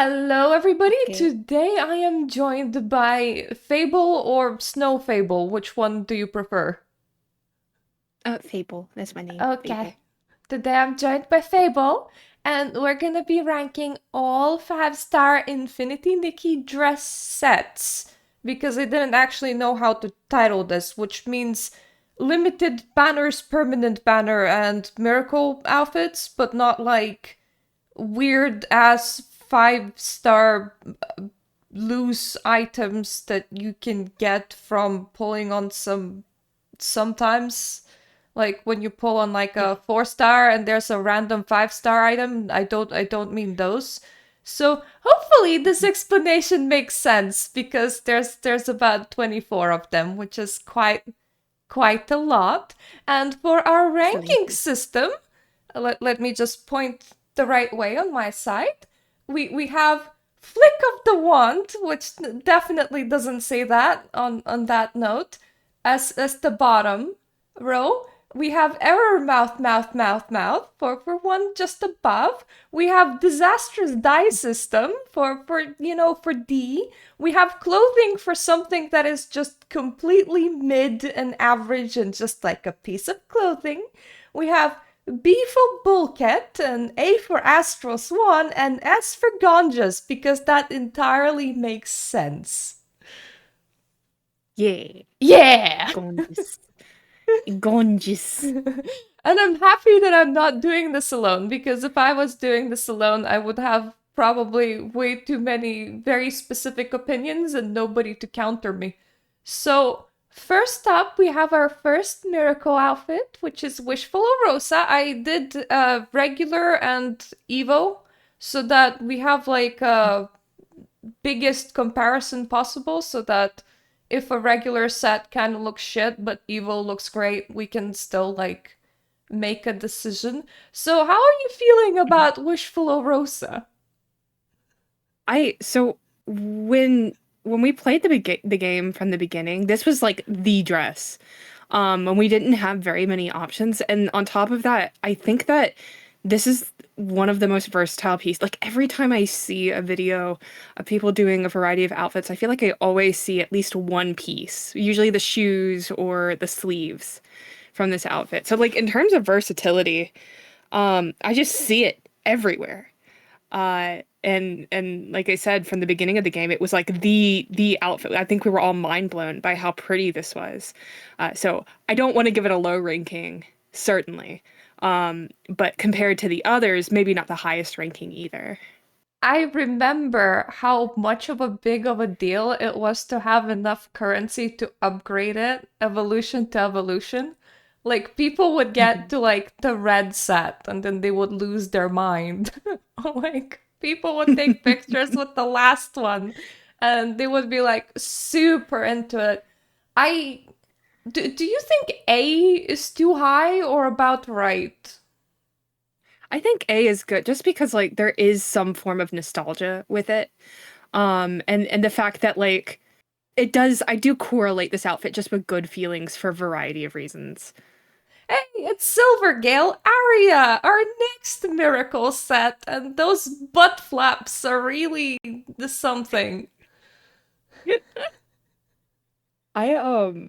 Hello, everybody. Okay. Today I am joined by Fable or Snow Fable. Which one do you prefer? Fable. That's my name. Okay. Fable. Today I'm joined by Fable, and we're gonna be ranking all five-star Infinity Nikki dress sets because I didn't actually know how to title this, which means limited banners, permanent banner, and miracle outfits, but not like weird ass five-star loose items that you can get from pulling on sometimes like when you pull on like Yeah. a 4-star and there's a random 5-star item. I don't mean those. So hopefully this Mhm. explanation makes sense because there's about 24 of them, which is quite a lot. And for our ranking Plenty. system, let me just point the right way on my side. We have flick of the wand, which definitely doesn't say that on that note, as the bottom row. We have error mouth for one just above. We have disastrous die system for D. We have clothing for something that is just completely mid and average and just like a piece of clothing. We have B for Bulkhead, and A for Astral Swan, and S for Ganges, because that entirely makes sense. Yeah. Yeah! Gorgeous. Gorgeous. And I'm happy that I'm not doing this alone, because if I was doing this alone, I would have probably way too many very specific opinions and nobody to counter me. So, first up, we have our first miracle outfit, which is Wishful Rosa. I did regular and Evo so that we have like a biggest comparison possible so that if a regular set kind of looks shit but Evo looks great, we can still like make a decision. So, how are you feeling Mhm. about Wishful Rosa? So when we played the game from the beginning, this was like the dress. And we didn't have very many options. And on top of that, I think that this is one of the most versatile pieces. Like every time I see a video of people doing a variety of outfits, I feel like I always see at least one piece, usually the shoes or the sleeves from this outfit. So like in terms of versatility, I just see it everywhere. And like I said from the beginning of the game, it was like the outfit. I think we were all mind blown by how pretty this was. So I don't want to give it a low ranking, certainly. But compared to the others, maybe not the highest ranking either. I remember how much of a big of a deal it was to have enough currency to upgrade it evolution to evolution. Like people would get Mhm. to like the red set and then they would lose their mind. Like people would take pictures with the last one and they would be like super into it. I do you think A is too high or about right? I think A is good just because like there is some form of nostalgia with it. And the fact that like I do correlate this outfit just with good feelings for a variety of reasons. Hey, it's Silvergale Aria, our next miracle set, and those butt flaps are really the something. I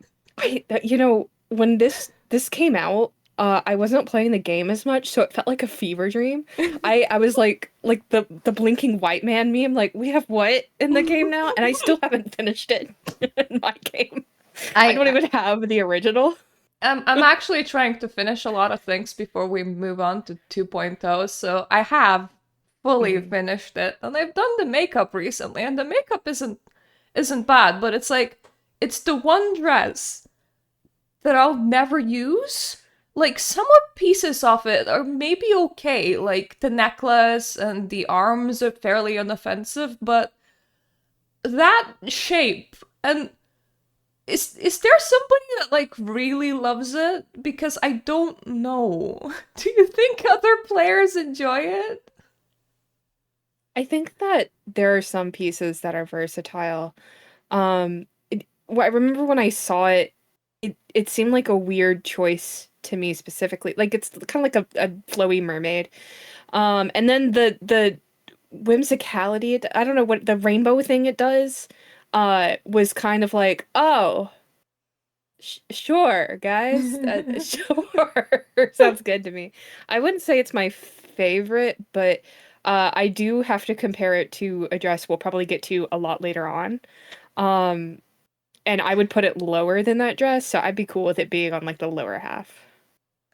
when this came out, I wasn't playing the game as much, so it felt like a fever dream. I was like the blinking white man meme, like we have what in the game now, and I still haven't finished it in my game. I don't I even have the original. I'm actually trying to finish a lot of things before we move on to 2.0, so I have fully Mhm. finished it, and I've done the makeup recently, and the makeup isn't bad, but it's like it's the one dress that I'll never use. Like some of pieces of it are maybe okay, like the necklace and the arms are fairly inoffensive, but that shape and is there somebody that like really loves it? Because I don't know. Do you think other players enjoy it? I think that there are some pieces that are versatile. I remember when I saw it, it seemed like a weird choice to me specifically. Like it's kind of like a flowy mermaid. And then the whimsicality, I don't know what the rainbow thing it does, was kind of like, oh, sure, guys, sure, sounds good to me. I wouldn't say it's my favorite, but I do have to compare it to a dress we'll probably get to a lot later on. Um, and I would put it lower than that dress, so I'd be cool with it being on like the lower half.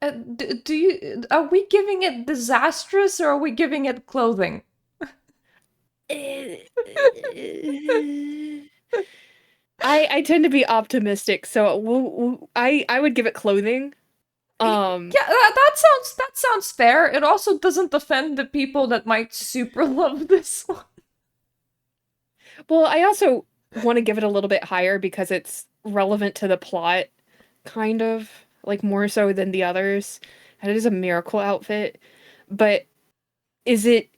Do you are we giving it disastrous or are we giving it clothing? I tend to be optimistic, so I would give it clothing. Um, Yeah, that sounds fair. It also doesn't offend the people that might super love this one. well, I also want to give it a little bit higher because it's relevant to the plot, kind of like more so than the others. And it is a miracle outfit, but is it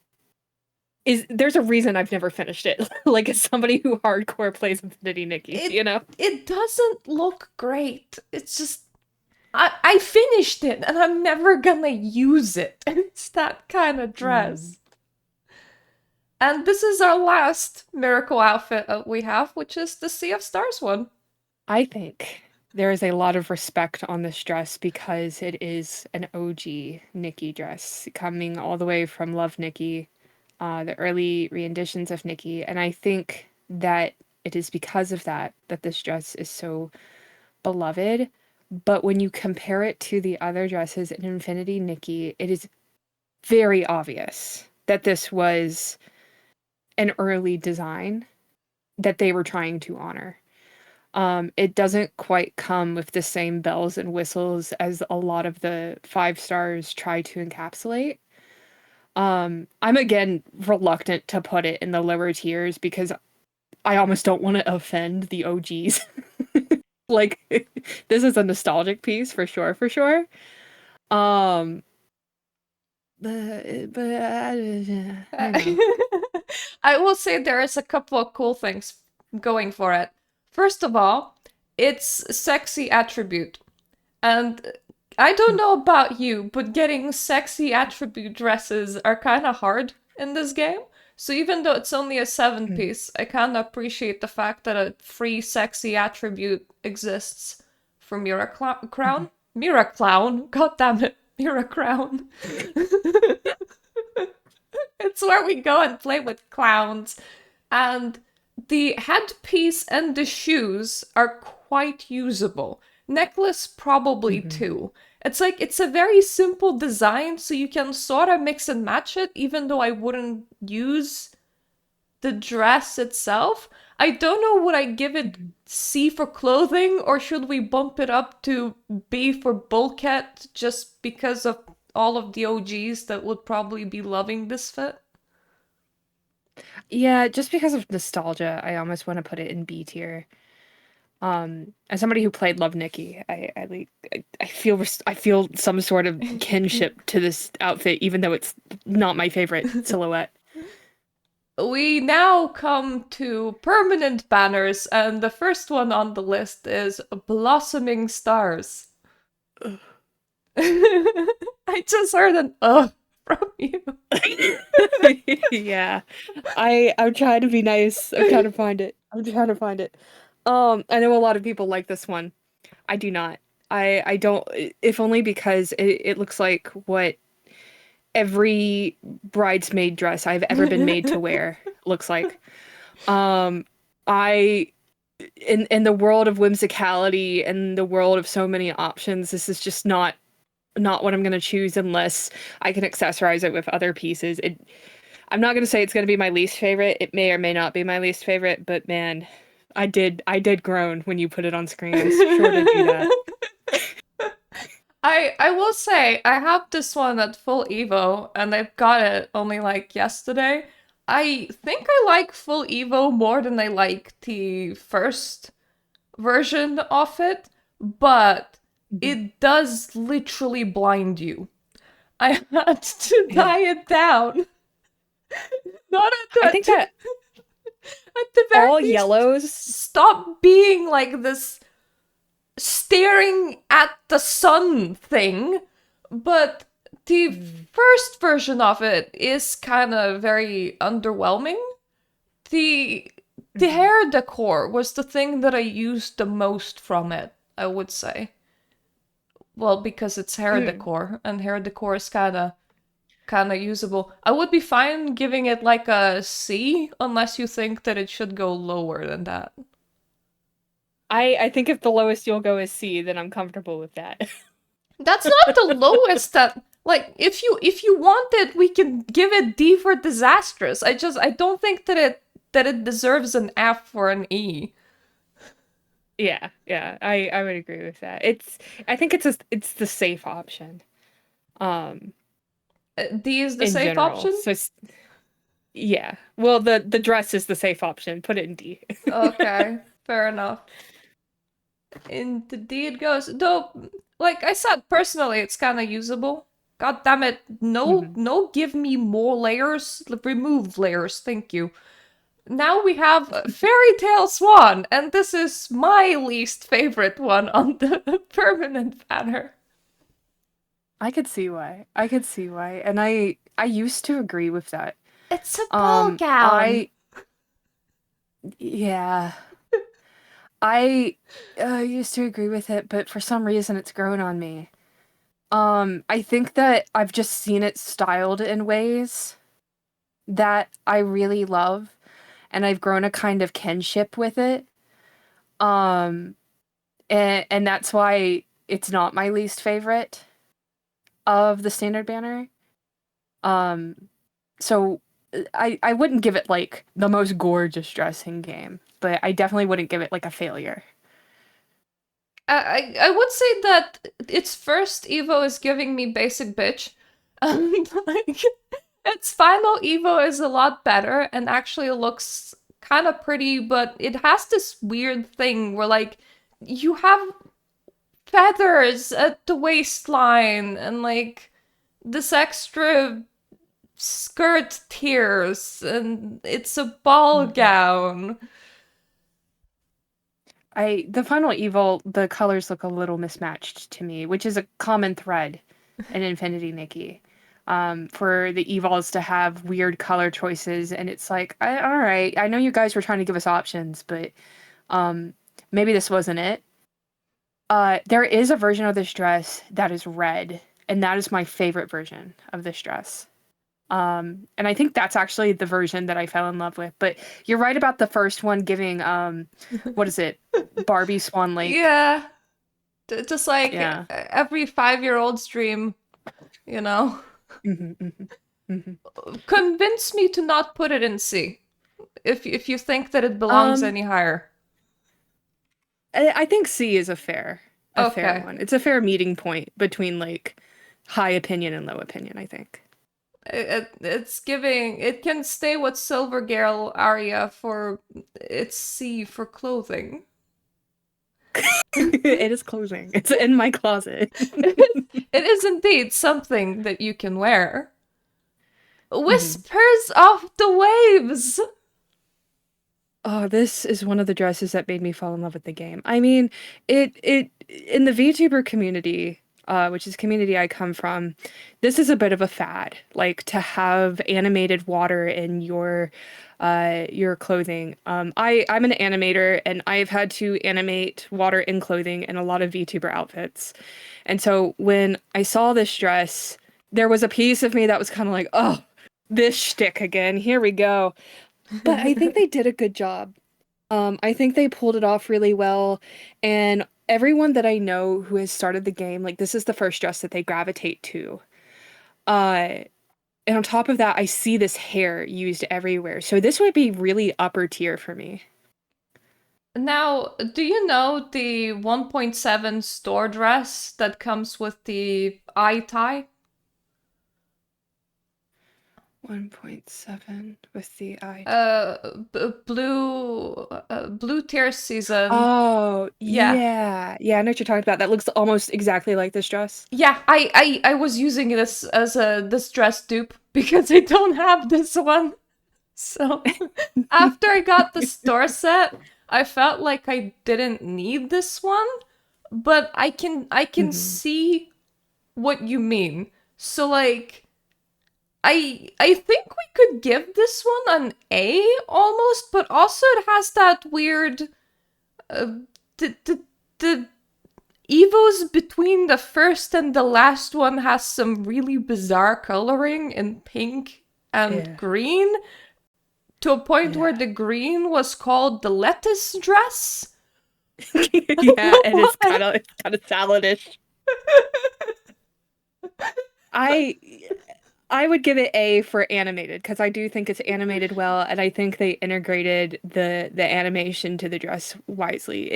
is there's a reason I've never finished it. Like as somebody who hardcore plays Infinity Nikki, It you know? it doesn't look great. It's just I finished it and I'm never gonna use it. It's that kind of Mm. dress. And this is our last miracle outfit we have, which is the Sea of Stars one. I think there is a lot of respect on this dress because it is an OG Nikki dress coming all the way from Love Nikki, the early renditions of Nikki. And I think that it is because of that that this dress is so beloved. But when you compare it to the other dresses in Infinity Nikki, it is very obvious that this was an early design that they were trying to honor. It doesn't quite come with the same bells and whistles as a lot of the 5 stars try to encapsulate. I'm again reluctant to put it in the lower tiers because I almost don't want to offend the OGs. Like this is a nostalgic piece for sure, for sure. Um, but I don't know. I will say there is a couple of cool things going for it. First of all, it's sexy attribute. And I don't know about you, but getting sexy attribute dresses are kind of hard in this game. So even though it's only a 7 Mm, piece, I kind of appreciate the fact that a free sexy attribute exists for mhm. Crown. Mira Clown. God damn it. Mira Crown. It's where we go and play with clowns. And the headpiece and the shoes are quite usable. Necklace, probably Mhm. too. It's like it's a very simple design, so you can sort of mix and match it, even though I wouldn't use the dress itself. I don't know, would I give it Mhm. C for clothing, or should we bump it up to B for bulkhead just because of all of the OGs that would probably be loving this fit? Yeah, just because of nostalgia, I almost want to put it in B tier. As somebody who played Love Nikki, I feel some sort of kinship to this outfit, even though it's not my favorite silhouette. We now come to permanent banners, and the first one on the list is Blossoming Stars. I just heard an from you. Yeah, I'm trying to be nice. I'm trying to find it. I'm trying to find it. I know a lot of people like this one. I do not. I don't. If only because it looks like what every bridesmaid dress I've ever been made to wear looks like. Um, I in the world of whimsicality and the world of so many options, this is just not what I'm gonna choose unless I can accessorize it with other pieces. I'm not gonna say it's gonna be my least favorite. It may or may not be my least favorite, but man, I did groan when you put it on screen. Sure did do that. I will say I have this one at full Evo and I've got it only like yesterday. I think I like full Evo more than I like the first version of it, but Mhm. it does literally blind you. I had to Yeah. die it down. Not I think that at the very all least, yellows. stop being like this staring at the sun thing, but The Mm. first version of it is kind of very underwhelming. The the Mhm. hair decor was the thing that I used the most from it, I would say. Well, because it's hair Mm. decor, and hair decor is kind of usable. I would be fine giving it like a C, unless you think that it should go lower than that. I think if the lowest you'll go is C, then I'm comfortable with that. That's not the lowest that like if you want it, we can give it D for disastrous. I don't think that it deserves an F or an E. Yeah, yeah, I would agree with that. I think it's the safe option. Um, D is the in safe general. option? So yeah. Well, the dress is the safe option. Put it in D. Okay, fair enough. In the D it goes. Though, like I said, personally, it's kind of usable. God damn it! No, Mhm. no, give me more layers. Remove layers, thank you. Now we have Fairy Tale Swan, and this is my least favorite one on the permanent banner. I could see why. I could see why. And I used to agree with that. It's a ball gown. I yeah. I used to agree with it, but for some reason it's grown on me. I think that I've just seen it styled in ways that I really love, and I've grown a kind of kinship with it. Um, and that's why it's not my least favorite of the standard banner. Um, so I wouldn't give it like the most gorgeous dressing game, but I definitely wouldn't give it like a failure. I would say that its first Evo is giving me basic bitch. Like, its final Evo is a lot better and actually looks kind of pretty, but it has this weird thing where, like, you have feathers at the waistline and, like, this extra skirt tiers, and it's a ball Mhm. gown. The final evil, the colors look a little mismatched to me, which is a common thread in Infinity Nikki. For the evils to have weird color choices, and it's like, all right, I know you guys were trying to give us options, but um, maybe this wasn't it. There is a version of this dress that is red, and that is my favorite version of this dress. And I think that's actually the version that I fell in love with. But you're right about the first one giving what is it? Barbie Swan Lake. Yeah, just like Yeah. every 5-year-old's dream, you know? Hmm, hmm, hmm. Convince me to not put it in C if you think that it belongs Um, any higher. I think C is a fair Okay. one. It's a fair meeting point between like high opinion and low opinion, I think. It's giving. It can stay with Silver Gale Aria for its C for clothing. It is closing. It's in my closet. It is indeed something that you can wear. Hmm. Whispers of the Waves! Oh, this is one of the dresses that made me fall in love with the game. I mean, it in the VTuber community, which is community I come from, this is a bit of a fad. Like to have animated water in your clothing. I'm an animator and I've had to animate water in clothing in a lot of VTuber outfits. And so when I saw this dress, there was a piece of me that was kind of like, oh, this shtick again. Here we go. But I think they did a good job. I think they pulled it off really well, and everyone that I know who has started the game, like this is the first dress that they gravitate to. Uh, and on top of that, I see this hair used everywhere. So this would be really upper tier for me. Now, do you know the 1.7 store dress that comes with the eye tie? 1.7 with the eye tie. Blue tier season. Oh, Yeah. yeah. Yeah, I know what you're talking about. That looks almost exactly like this dress. Yeah, I was using this as a this dress dupe because I don't have this one. So after I got the store set, I felt like I didn't need this one, but I can Hmm. see what you mean. So like I think we could give this one an A almost, but also it has that weird uh, the Evos between the first and the last one has some really bizarre coloring in pink and Yeah. green, to a point where Yeah. the green was called the lettuce dress. I don't Yeah, know and why. it's kind of saladish. I I would give it A for animated because I do think it's animated well, and I think they integrated the animation to the dress wisely.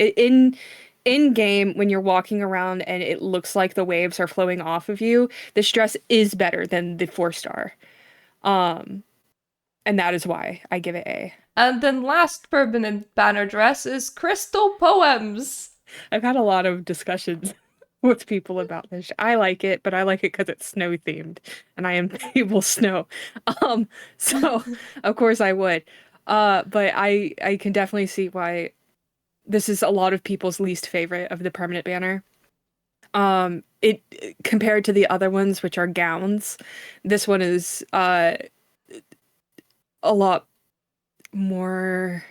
In game, when you're walking around and it looks like the waves are flowing off of you, this dress is better than the 4-star. Um, and that is why I give it A. And then last permanent banner dress is Crystal Poems. I've had a lot of discussions with people about this. I like it, but I like it because it's snow themed, and I am Fable snow. Um, so of course I would. But I can definitely see why this is a lot of people's least favorite of the permanent banner. It compared to the other ones, which are gowns, this one is a lot more.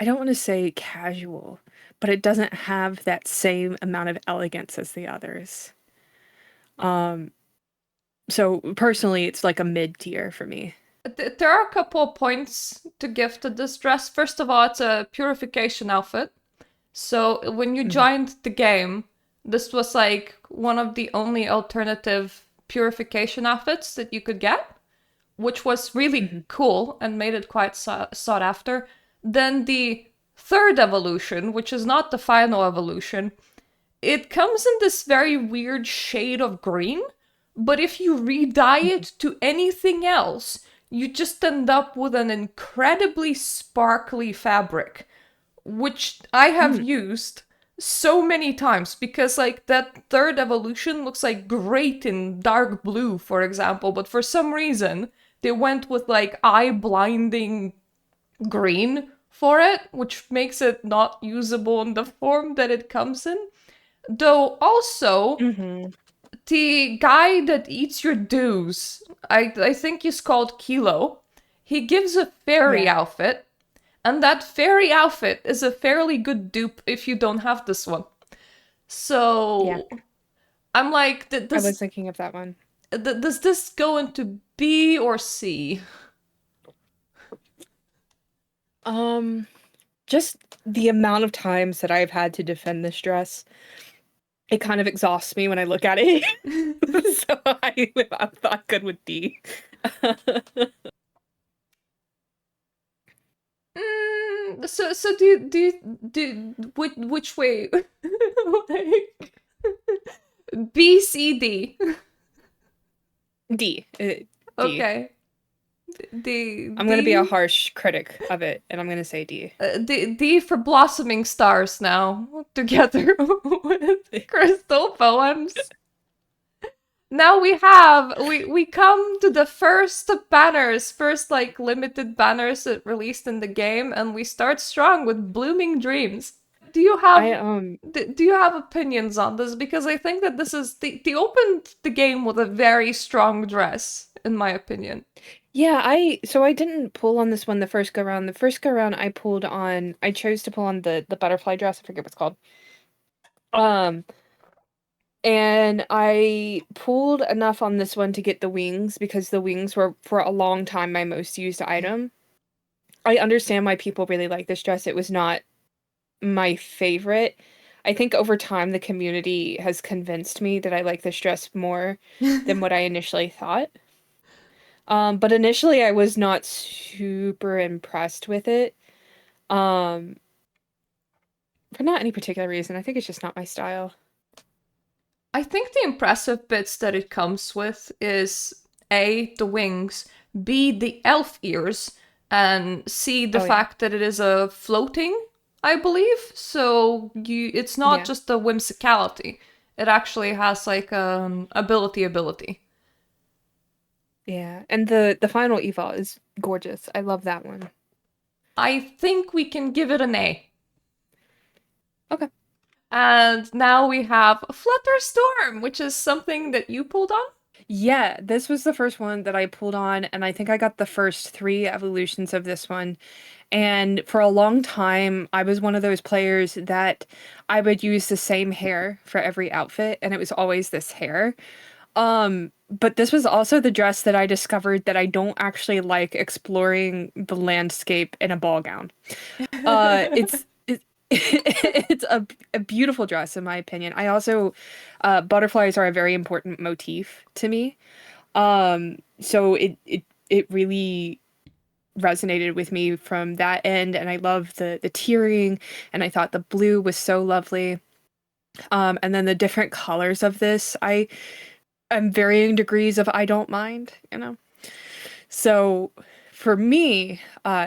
I don't want to say casual, but it doesn't have that same amount of elegance as the others. Um, so personally, it's like a mid tier for me. There are a couple of points to give to this dress. First of all, it's a purification outfit. So when you Mhm. joined the game, this was like one of the only alternative purification outfits that you could get, which was really Mhm. cool and made it quite sought after. Then the third evolution, which is not the final evolution, it comes in this very weird shade of green, but if you re-dye it Mhm. to anything else, you just end up with an incredibly sparkly fabric, which I have Mm. used so many times because like that third evolution looks like great in dark blue, for example, but for some reason they went with like eye blinding green for it, which makes it not usable in the form that it comes in. Though also Mhm. the guy that eats your dues, I think he's called Kilo. He gives a fairy Yeah. outfit, and that fairy outfit is a fairly good dupe if you don't have this one. Yeah. So I'm like, I was thinking of that one. does this go into B or C? Um, just the amount of times that I've had to defend this dress, it kind of exhausts me when I look at it. So I'm not good with D. So which way? Like B C D. D. D. Okay. D I'm gonna be a D harsh critic of it, and I'm gonna say D. D for blossoming stars now, together with crystal poems. Now we come to the first banners, first like limited banners that released in the game, and we start strong with blooming dreams. Do you I have do you have opinions on this? Because I think that this is they opened the game with a very strong dress, in my opinion. Yeah, I didn't pull on this one the first go round. The first go round I chose to pull on the butterfly dress, I forget what it's called. Um and I pulled enough on this one to get the wings because the wings were for a long time my most used item. I understand why people really like this dress. It was not my favorite. I think over time the community has convinced me that I like this dress more than what I initially thought. But initially I was not super impressed with it. Um, for not any particular reason. I think it's just not my style. I think the impressive bits that it comes with is A, the wings, B, the elf ears, and C, the Oh yeah. fact that it is a floating, I believe. So it's not Yeah. just a whimsicality. It actually has like ability. Yeah. And the final eval is gorgeous. I love that one. I think we can give it an A. Okay. And now we have Flutter Storm, which is something that you pulled on. Yeah, this was the first one that I pulled on, and I think I got the first three evolutions of this one. And for a long time, I was one of those players that I would use the same hair for every outfit, and it was always this hair. But this was also the dress that I discovered that I don't actually like exploring the landscape in a ball gown. It's a beautiful dress in my opinion. I also butterflies are a very important motif to me. So it really resonated with me from that end, and I love the tiering, and I thought the blue was so lovely. And then the different colors of this, I am varying degrees of I don't mind, you know. So for me,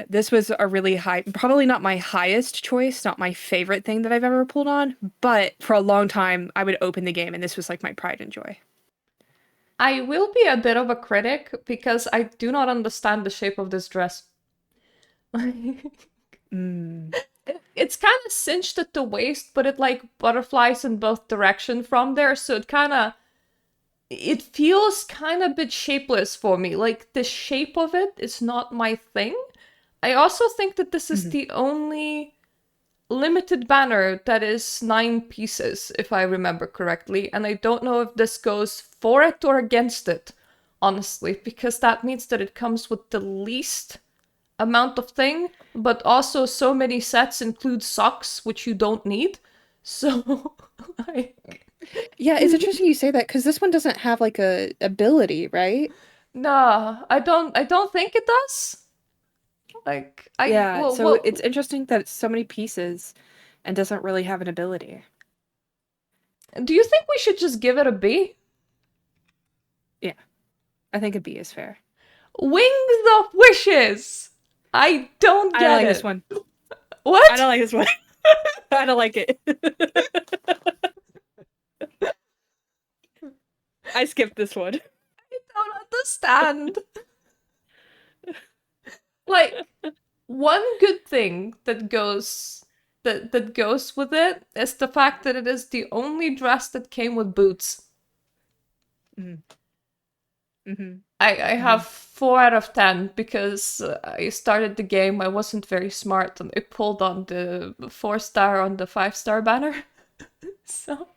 this was a really high, probably not my highest choice, not my favorite thing that I've ever pulled on, but for a long time I would open the game and this was like my pride and joy. I will be a bit of a critic because I do not understand the shape of this dress. Mm. It's kind of cinched at the waist, but it like butterflies in both direction from there, so it feels kind of a bit shapeless for me. Like the shape of it is not my thing. I also think that this is Mhm. the only limited banner that is 9 pieces, if I remember correctly, and I don't know if this goes for it or against it, honestly, because that means that it comes with the least amount of thing, but also so many sets include socks, which you don't need. So, like, Yeah, it's interesting you say that because this one doesn't have like a ability, right? nah, I don't think it does. Like, Yeah, well, so it's what, interesting that it's so many pieces and doesn't really have an ability. do you think we should just give it a B? Yeah, I think a B is fair. Wings of Wishes! I don't I don't get like this it. one. I What? don't like this one. I don't like it. I skipped this one. I don't understand. Like, one good thing that goes with it is the fact that it is the only dress that came with boots. Mm-hmm. Mm-hmm. I Mm-hmm. have 4 out of 10 because I started the game. I wasn't very smart and I pulled on the 4 star on the 5 star banner. So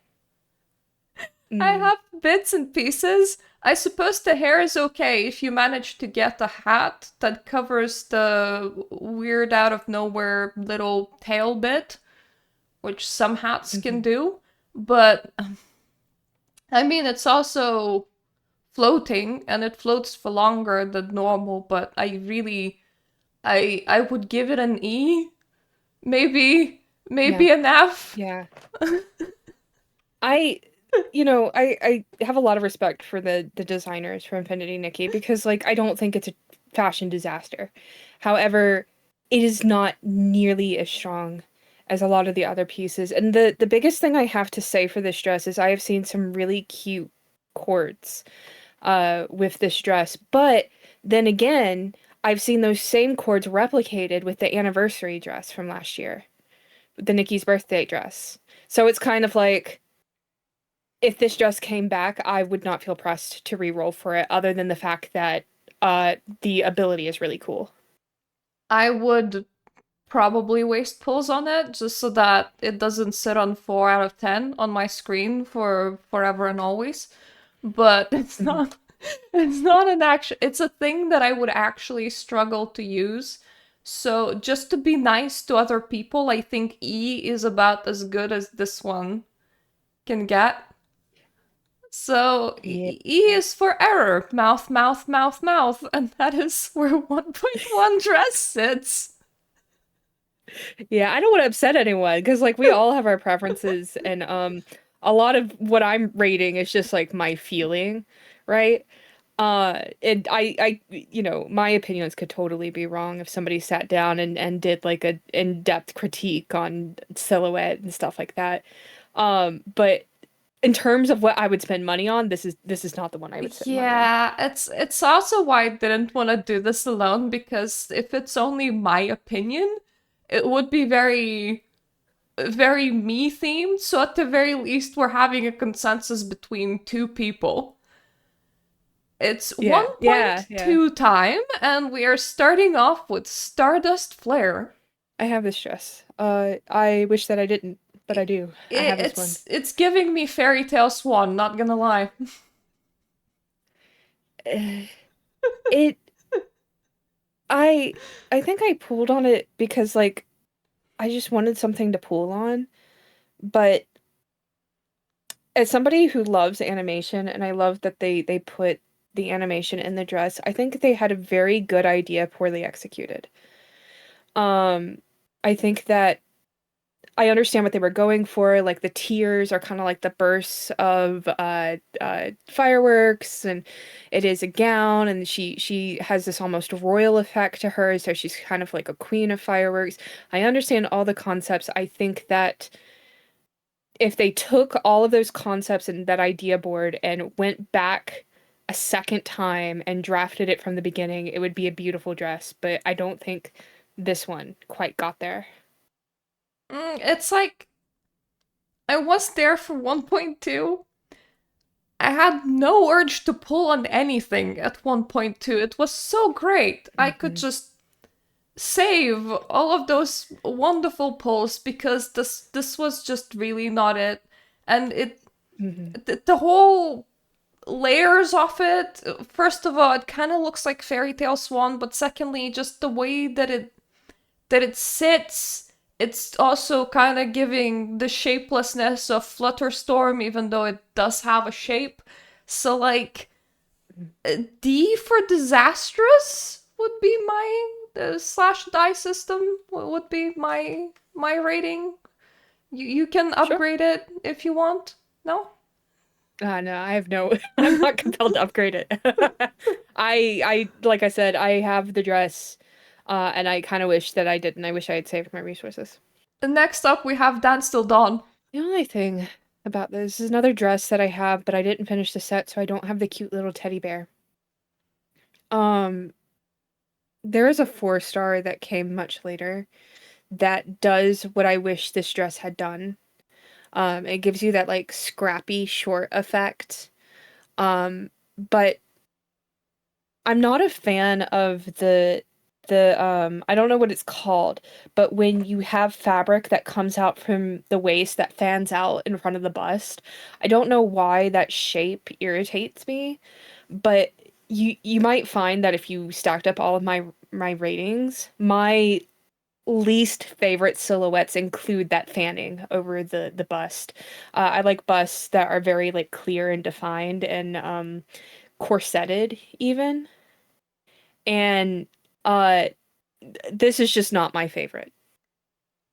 I Mm. have bits and pieces. I suppose the hair is okay if you manage to get a hat that covers the weird out of nowhere little tail bit, which some hats can Mm-hmm. do. But I mean, it's also floating and it floats for longer than normal, but I would give it an E, Yeah. maybe an F. Yeah. I I have a lot of respect for the designers for Infinity Nikki because like I don't think it's a fashion disaster. However, it is not nearly as strong as a lot of the other pieces. And the biggest thing I have to say for this dress is I have seen some really cute cords with this dress. But then again, I've seen those same cords replicated with the anniversary dress from last year, the Nikki's birthday dress. So it's kind of like if this dress came back, I would not feel pressed to re-roll for it, other than the fact that the ability is really cool. I would probably waste pulls on it just so that it doesn't sit on 4 out of 10 on my screen for forever and always. But Mhm. it's not an action, it's a thing that I would actually struggle to use. So just to be nice to other people, I think E is about as good as this one can get. So Yeah. E is for error, mouth, mouth, mouth, mouth, and that is where 1.1 dress sits. Yeah, I don't want to upset anyone because like we all have our preferences and a lot of what I'm rating is just like my feeling, right? And my opinions could totally be wrong if somebody sat down and did like a in-depth critique on silhouette and stuff like that. But in terms of what I would spend money on, this is not the one I would spend money on. Yeah, it's also why I didn't want to do this alone because if it's only my opinion, it would be very me themed. So at the very least, we're having a consensus between two people. It's Yeah, yeah, yeah. 1.2 time, and we are starting off with Stardust Flare. I have this dress. I wish that I didn't, but I do. I have this one. It's giving me Fairy Tale Swan, not gonna lie. Eh, It I I think I pulled on it because like I just wanted something to pull on, but as somebody who loves animation and I love that they put the animation in the dress, I think they had a very good idea poorly executed. Um I think that I understand what they were going for. Like the tears are kind of like the bursts of fireworks, and it is a gown, and she has this almost royal effect to her, so she's kind of like a queen of fireworks. I understand all the concepts. I think that if they took all of those concepts and that idea board and went back a second time and drafted it from the beginning, it would be a beautiful dress. But I don't think this one quite got there. It's like I was there for 1.2. I had no urge to pull on anything at 1.2. It was so great. I could Mhm. just save all of those wonderful pulls because this was just really not it. And Mhm. the whole layers of it, first of all, it kind of looks like Fairy Tale Swan, but secondly, just the way that it sits, it's also kind of giving the shapelessness of Flutterstorm, even though it does have a shape. So, like, D for disastrous would be my slash die system would be my rating. You can Sure. upgrade it if you want. No. No, I have no, I'm not compelled to upgrade it. Like I said, I have the dress, and I kind of wish that I didn't. I wish I had saved my resources. Next up, we have Dance Till Dawn. The only thing about this is another dress that I have, but I didn't finish the set, so I don't have the cute little teddy bear. Um, there is a 4-star that came much later that does what I wish this dress had done. It gives you that like scrappy short effect. But I'm not a fan of the I don't know what it's called, but when you have fabric that comes out from the waist that fans out in front of the bust, I don't know why that shape irritates me, but you might find that if you stacked up all of my ratings, my least favorite silhouettes include that fanning over the bust. I like busts that are very like clear and defined and corseted even. And uh this is just not my favorite.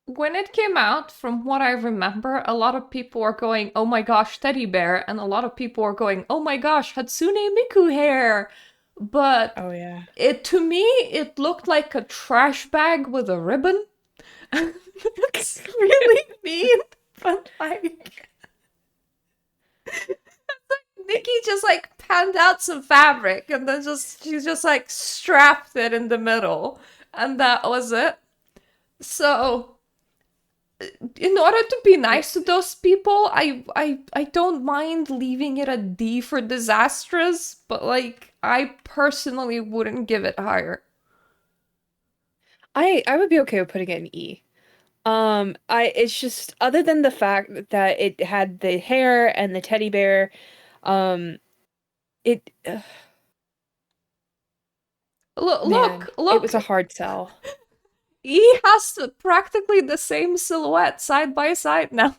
When it came out, from what I remember, a lot of people were going, "Oh my gosh, teddy bear," and a lot of people were going, "Oh my gosh, Hatsune Miku hair." But Oh yeah. it to me, it looked like a trash bag with a ribbon. It's really mean, but like Nikki just like panned out some fabric and then just she just like strapped it in the middle, and that was it. So in order to be Yeah. nice to those people, I don't mind leaving it a D for disastrous, but like I personally wouldn't give it higher. I would be okay with putting it in E. I it's just other than the fact that it had the hair and the teddy bear, um it man, it was Look. a hard sell. E has practically the same silhouette side by side now.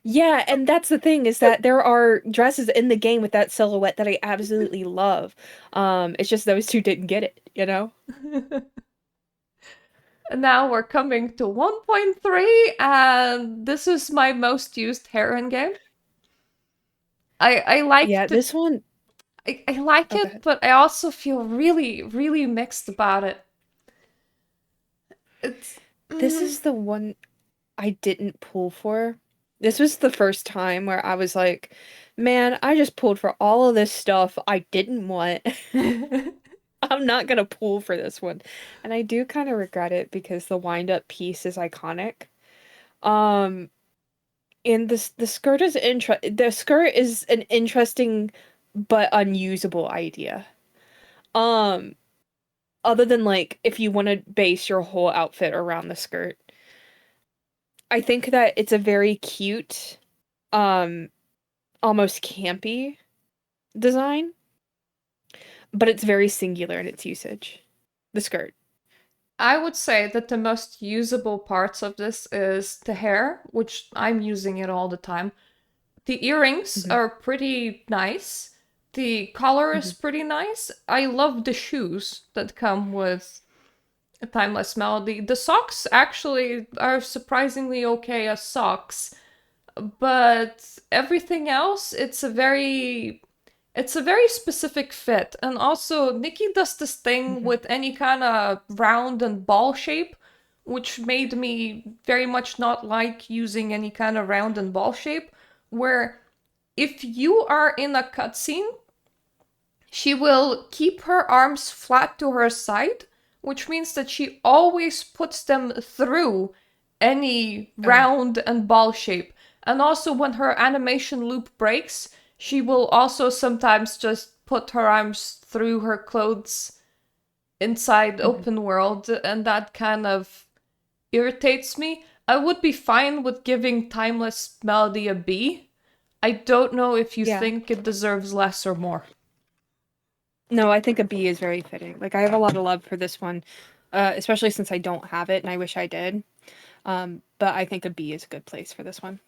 Yeah, and that's the thing is that there are dresses in the game with that silhouette that I absolutely love. It's just those two didn't get it, you know? And now we're coming to 1.3, and this is my most used hair in game. I Yeah, like the this one, I like oh, go it, ahead. but I also feel really mixed about it. It's This mm. is the one I didn't pull for. This was the first time where I was like, man, I just pulled for all of this stuff I didn't want. I'm not gonna pull for this one. And I do kind of regret it because the wind-up piece is iconic. Um, and the skirt is an interesting but unusable idea. Um, Other than like if you want to base your whole outfit around the skirt. I think that it's a very cute, um, almost campy design, but it's very singular in its usage. The skirt. I would say that the most usable parts of this is the hair, which I'm using it all the time. The earrings Hmm. are pretty nice. The collar is Hmm. pretty nice. I love the shoes that come with a Timeless Melody. The socks actually are surprisingly okay as socks, but everything else, it's a very specific fit. And also, Nikki does this thing Hmm. with any kind of round and ball shape, which made me very much not like using any kind of round and ball shape. Where if you are in a cutscene, she will keep her arms flat to her side, which means that she always puts them through any Oh. round and ball shape. And also, when her animation loop breaks, she will also sometimes just put her arms through her clothes inside Hmm. open world, and that kind of irritates me. I would be fine with giving Timeless Melody a B. I don't know if you Yeah. think it deserves less or more. No, I think a B is very fitting. Like I have a lot of love for this one, especially since I don't have it and I wish I did. But I think a B is a good place for this one.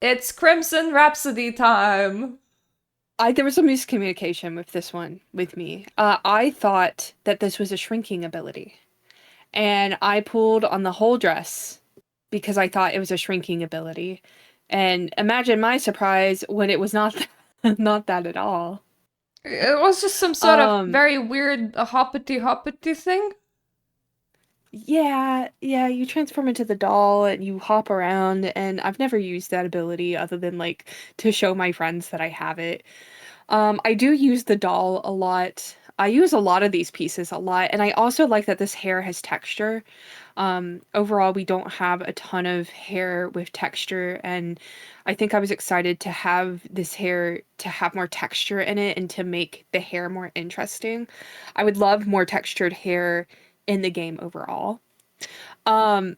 It's Crimson Rhapsody time! There was a miscommunication with this one with me. I thought that this was a shrinking ability, and I pulled on the whole dress because I thought it was a shrinking ability. And imagine my surprise when it was not not that at all. It was just some sort of Um, very weird hoppity hoppity thing. yeah, you transform into the doll and you hop around, and I've never used that ability other than like to show my friends that I have it. I do use the doll a lot. I use a lot of these pieces a lot, and I also like that this hair has texture. Overall, we don't have a ton of hair with texture, and I think I was excited to have this hair to have more texture in it and to make the hair more interesting. I would love more textured hair in the game overall. Um,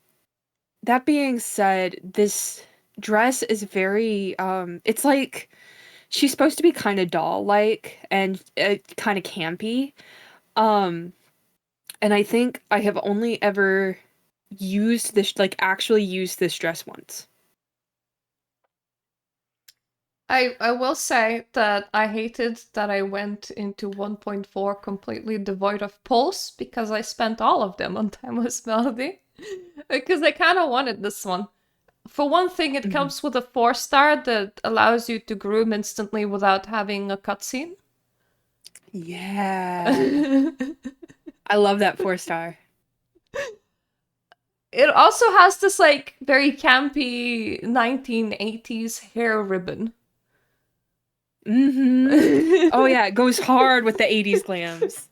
that being said, this dress is very it's like she's supposed to be kind of doll-like and kind of campy. Um, and I think I have only ever used this, like actually used this dress once. I will say that I hated that I went into 1.4 completely devoid of pulse because I spent all of them on Timeless Melody. Because I kind of wanted this one. For one thing, it Mhm. comes with a 4-star that allows you to groom instantly without having a cutscene. Yeah. I love that 4 star. It also has this like very campy 1980s hair ribbon. Mm-hmm. Oh yeah, it goes hard with the 80s glams.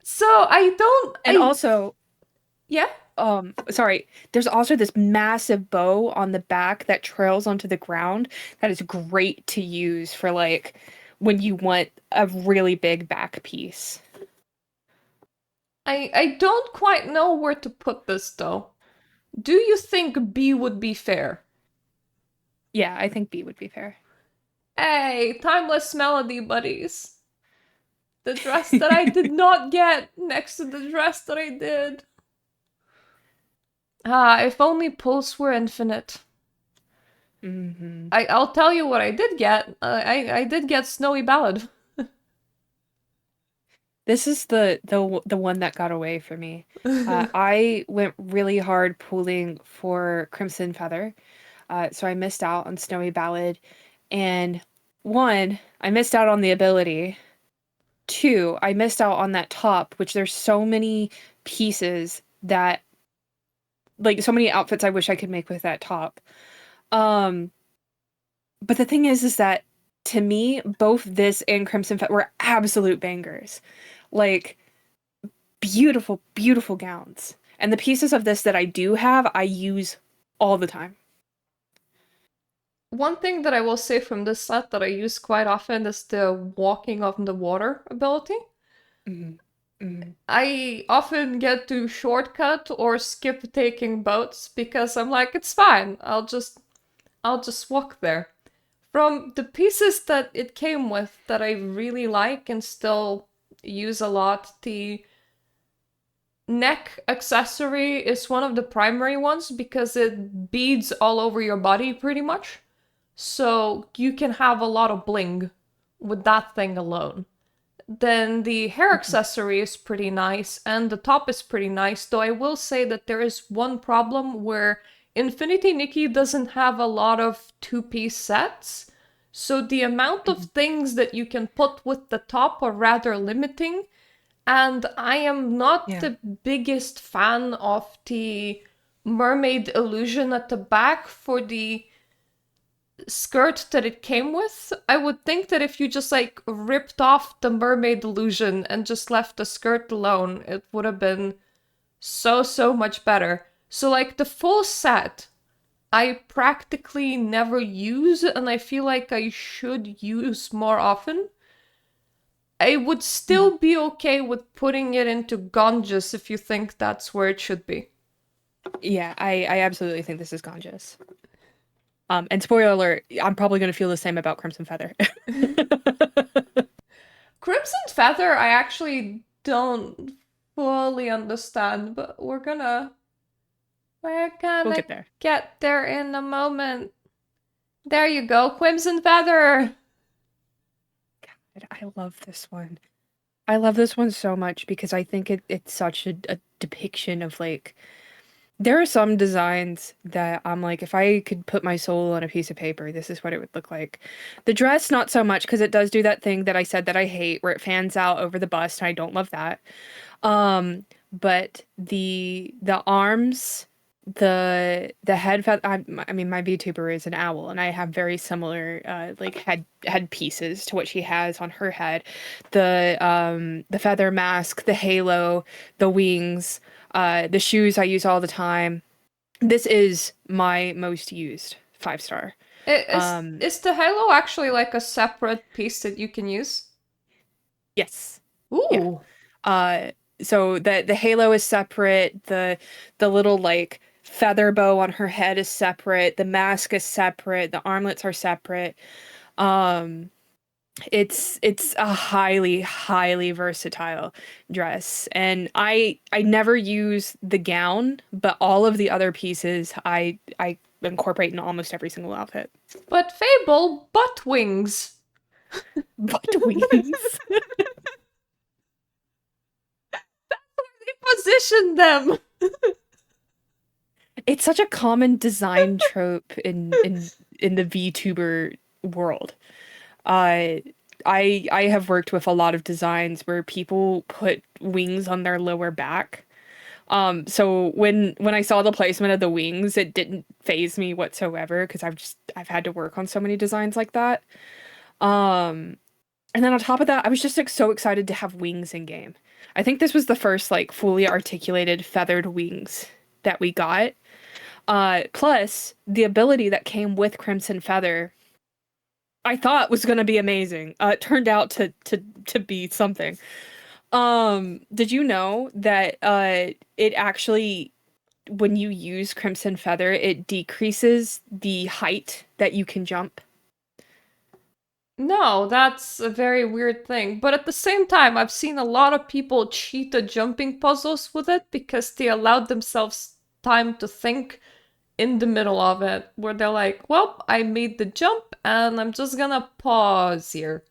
So I don't And I also, yeah. sorry, there's also this massive bow on the back that trails onto the ground that is great to use for like when you want a really big back piece. I don't quite know where to put this though. Do you think B would be fair? Yeah, I think B would be fair. Hey, Timeless Melody buddies. The dress that I did not get next to the dress that I did. Ah, if only pulse were infinite. Hmm. I'll tell you what I did get. I did get Snowy Ballad. This is the one that got away for me. I went really hard pulling for Crimson Feather, so I missed out on Snowy Ballad. And one, I missed out on the ability. Two, I missed out on that top, which there's so many pieces that, like, so many outfits I wish I could make with that top. Um, but the thing is that to me, both this and Crimson Feather were absolute bangers. Like, beautiful, beautiful gowns. And the pieces of this that I do have, I use all the time. One thing that I will say from this set that I use quite often is the walking on the water ability. Mhm. Mhm. I often get to shortcut or skip taking boats because I'm like, it's fine. I'll just walk there. From the pieces that it came with that I really like and still use a lot, the neck accessory is one of the primary ones because it beads all over your body pretty much. So you can have a lot of bling with that thing alone. Then the hair Mhm. accessory is pretty nice and the top is pretty nice, though I will say that there is one problem where Infinity Nikki doesn't have a lot of two-piece sets. So the amount of Mhm. things that you can put with the top are rather limiting, and I am not Yeah. the biggest fan of the mermaid illusion at the back for the skirt that it came with. I would think that if you just like ripped off the mermaid illusion and just left the skirt alone, it would have been so much better. So like the full set, I practically never use and I feel like I should use more often. I would Mhm. still be okay with putting it into Ganges if you think that's where it should be. Yeah, I absolutely think this is Ganges. And spoiler alert, I'm probably going to feel the same about Crimson Feather. Crimson Feather, I actually don't fully understand, but we're We'll gonna get there. get there in a moment. There you go, Crimson Feather. God, I love this one. I love this one so much because I think it's such a depiction of like there are some designs that I'm like, if I could put my soul on a piece of paper, this is what it would look like. The dress, not so much, because it does do that thing that I said that I hate, where it fans out over the bust, and I don't love that. But the arms, the head feather. I mean, my VTuber is an owl, and I have very similar like head pieces to what she has on her head. The feather mask, the halo, the wings, the shoes I use all the time. This is my most used 5 star. Is Um, is the halo actually like a separate piece that you can use? yes, yeah. Ooh. Uh, so the halo is separate. The little like feather bow on her head is separate. The mask is separate. The armlets are separate. Um, it's a highly versatile dress, and I never use the gown, but all of the other pieces I incorporate in almost every single outfit. But Fable, butt wings. Butt wings. They positioned them. It's such a common design trope in the VTuber world. Uh, I have worked with a lot of designs where people put wings on their lower back. So when I saw the placement of the wings, it didn't phase me whatsoever because I've had to work on so many designs like that. Um, and then on top of that, I was just like so excited to have wings in game. I think this was the first like fully articulated feathered wings that we got. Plus the ability that came with Crimson Feather, I thought was gonna be amazing. It turned out to be something. Did you know that it actually when you use Crimson Feather, it decreases the height that you can jump? No, that's a very weird thing. But at the same time, I've seen a lot of people cheat the jumping puzzles with it because they allowed themselves time to think in the middle of it, where they're like, well, I made the jump and I'm just gonna pause here.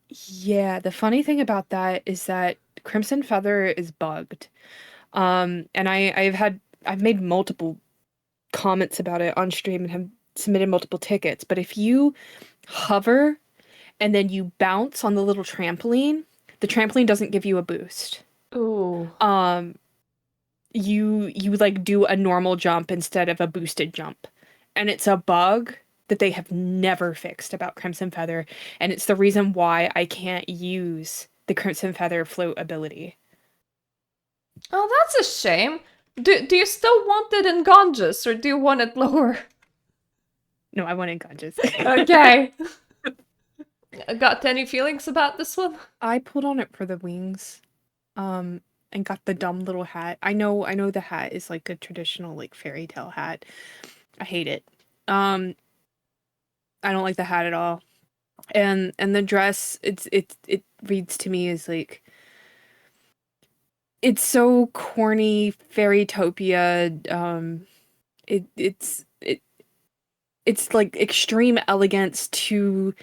Yeah, the funny thing about that is that Crimson Feather is bugged. And I've made multiple comments about it on stream and have submitted multiple tickets, but if you hover and then you bounce on the trampoline doesn't give you a boost. Ooh. Um, you like do a normal jump instead of a boosted jump. And it's a bug that they have never fixed about Crimson Feather, and it's the reason why I can't use the Crimson Feather float ability. Oh, that's a shame. Do you still want it in Ganges or do you want it lower? No, I want unconscious. Okay. Got any feelings about this one? I pulled on it for the wings. And got the dumb little hat. I know the hat is like a traditional like fairy tale hat. I hate it. Um, I don't like the hat at all. And the dress, it reads to me as like it's so corny, fairytopia. It's like extreme elegance to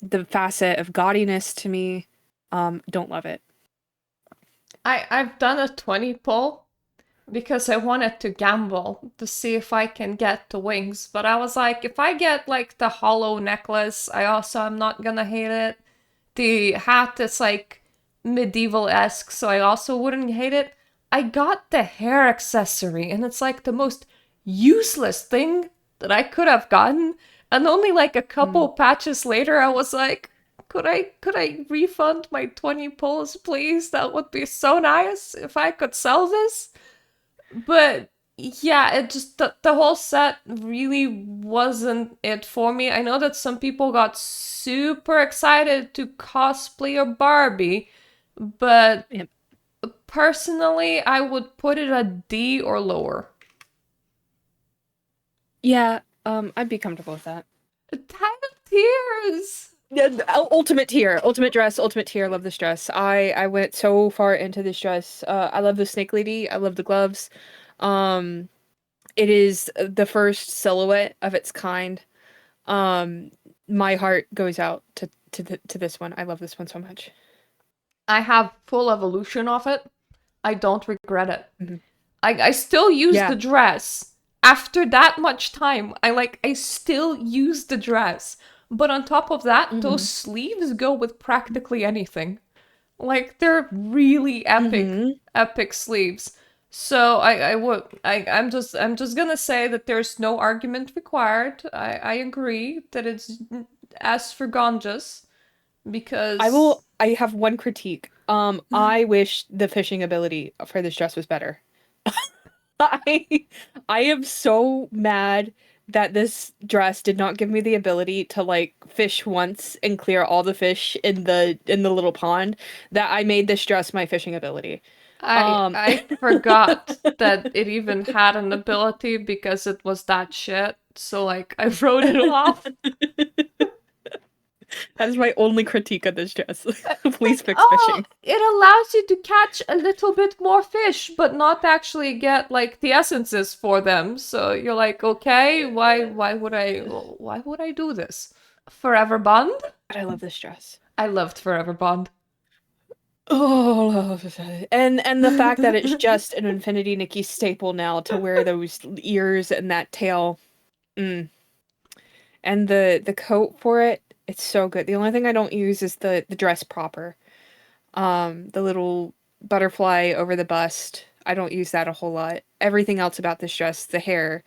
the facet of gaudiness to me. Don't love it. I've done a 20 pull because I wanted to gamble to see if I can get the wings. But I was like, if I get like the hollow necklace, I also am not gonna hate it. The hat is like medieval-esque, so I also wouldn't hate it. I got the hair accessory, and it's like the most useless thing that I could have gotten. And only like a couple Mm. patches later, I was like, could I refund my 20 pulls, please? That would be so nice if I could sell this. But yeah, it just the whole set really wasn't it for me. I know that some people got super excited to cosplay a Barbie, but Yep. personally, I would put it a D or lower. Yeah, I'd be comfortable with that. Time of Tears. Yeah, ultimate tier, ultimate dress, ultimate tier. Love this dress. I went so far into this dress. I love the snake lady. I love the gloves. Um, it is the first silhouette of its kind. Um, my heart goes out to this one. I love this one so much. I have full evolution of it. I don't regret it. Mhm. I still use the Yeah. dress. After that much time, I still use the dress. But on top of that, those Hmm. sleeves go with practically anything. Like they're really epic, Hmm. epic sleeves. So I'm just gonna say that there's no argument required. I agree that it's as for Gonjas I because will. I have one critique. I wish the fishing ability for this dress was better. I I am so mad that this dress did not give me the ability to like fish once and clear all the fish in the little pond that I made this dress my fishing ability. I Um I forgot that it even had an ability because it was that shit. So like I wrote it off. that is my only critique of this dress. Please Like, fix oh, fishing. it allows you to catch a little bit more fish, but not actually get like the essences for them. So you're like, okay, why would I do this? Forever Bond? But I love this dress. I loved Forever Bond. Oh, and the fact that it's just an Infinity Nikki staple now to wear those ears and that tail. Mm. And the coat for it, it's so good. The only thing I don't use is the dress proper. The little butterfly over the bust. I don't use that a whole lot. Everything else about this dress, the hair,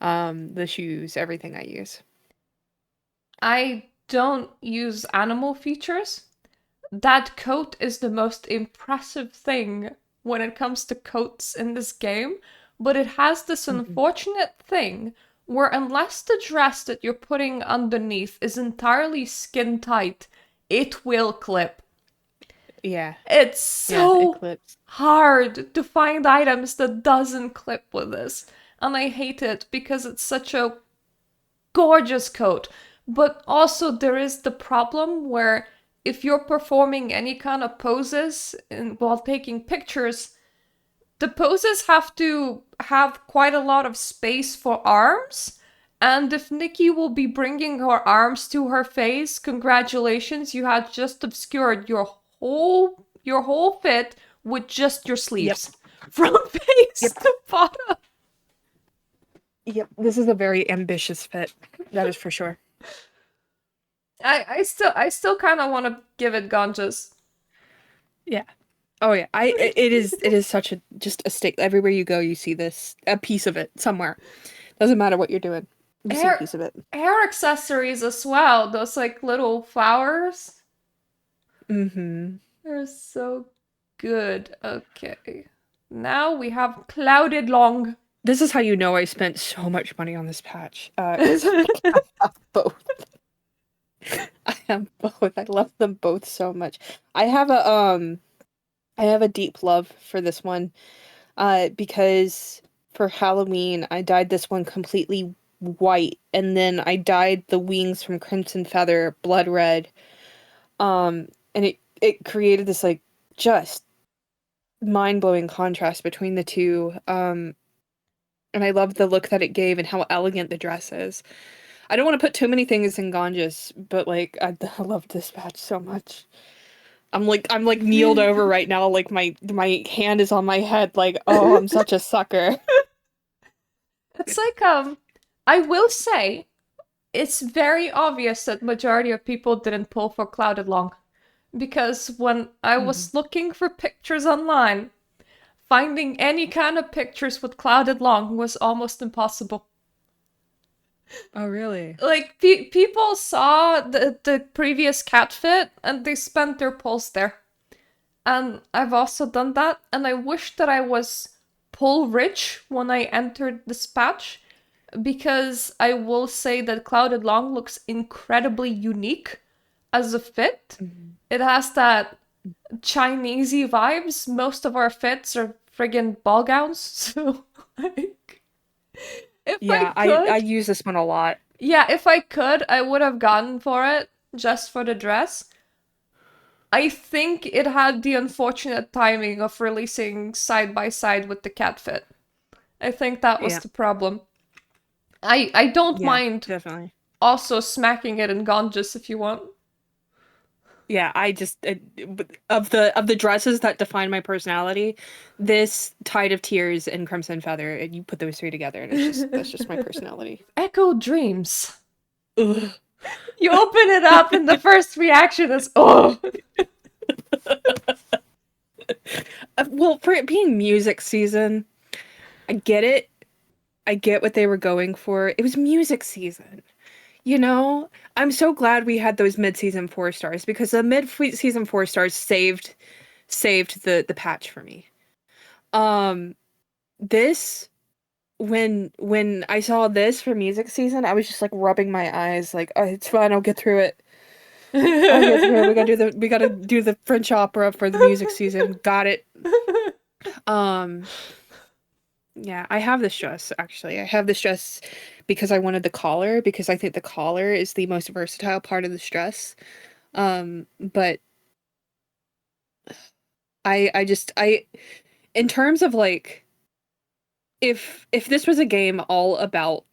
the shoes, everything I use. I don't use animal features. That coat is the most impressive thing when it comes to coats in this game, but it has this Hmm. unfortunate thing where unless the dress that you're putting underneath is entirely skin tight, it will clip. Yeah, It's yeah, it so clips. hard to find items that doesn't clip with this. And I hate it because it's such a gorgeous coat. But also, there is the problem where if you're performing any kind of poses while taking pictures, the poses have to have quite a lot of space for arms. And if Nikki will be bringing her arms to her face, congratulations, you had just obscured your whole fit with just your Yep, sleeves from face yep, to bottom. yep. This is a very ambitious fit. That is for sure. I still kind of want to give it Ganges. Yeah. Oh yeah. It is such a just a stick. Everywhere you go, you see this a piece of it somewhere. Doesn't matter what you're doing. You see a Hair piece of it. hair accessories as well. Those like little flowers. Mm-hmm. They're so good. Okay. Now we have Clouded Long. This is how you know I spent so much money on this patch. 'Cause I have both. I have both. I love them both so much. I have a I have a deep love for this one. Because for Halloween I dyed this one completely white, and then I dyed the wings from Crimson Feather blood red. And it created this like just mind-blowing contrast between the two. And I loved the look that it gave and how elegant the dress is. I don't want to put too many things in Ganges, but like I love this patch so much. I'm like kneeled over right now, like my hand is on my head, like, oh, I'm such a sucker. It's like I will say it's very obvious that majority of people didn't pull for Clouded Long because when I Mhm. was looking for pictures online, finding any kind of pictures with Clouded Long was almost impossible. Oh, really? Like people saw the previous cat fit and they spent their pulls there. And I've also done that, and I wish that I was pull rich when I entered this patch because I will say that Clouded Long looks incredibly unique as a fit. Mhm. It has that Chinesey vibes. Most of our fits are friggin' ball gowns, so like if I Yeah, I could, use this one a lot. yeah, if I could, I would have gone for it just for the dress. I think it had the unfortunate timing of releasing side by side with the cat fit. I think that was Yeah, the problem. I don't yeah, mind definitely. also smacking it in Ganges if you want. Yeah, of the dresses that define my personality, this Tide of Tears and Crimson Feather, and you put those three together, and that's just my personality. Echo Dreams. Ugh. You open it up and the first reaction is, oh. Well, for it being music season, I get it. I get what they were going for. It was music season. You know, I'm so glad we had those mid-season 4 stars because the mid-season 4 stars saved the patch for me. Um, this when I saw this for music season, I was just like rubbing my eyes, like, oh, it's fine, I'll get through it. I'll get through it. We gotta do the French opera for the music season. Got it. Um, yeah, I have this dress actually. I have this dress because I wanted the collar because I think the collar is the most versatile part of this dress. But I in terms of like if this was a game all about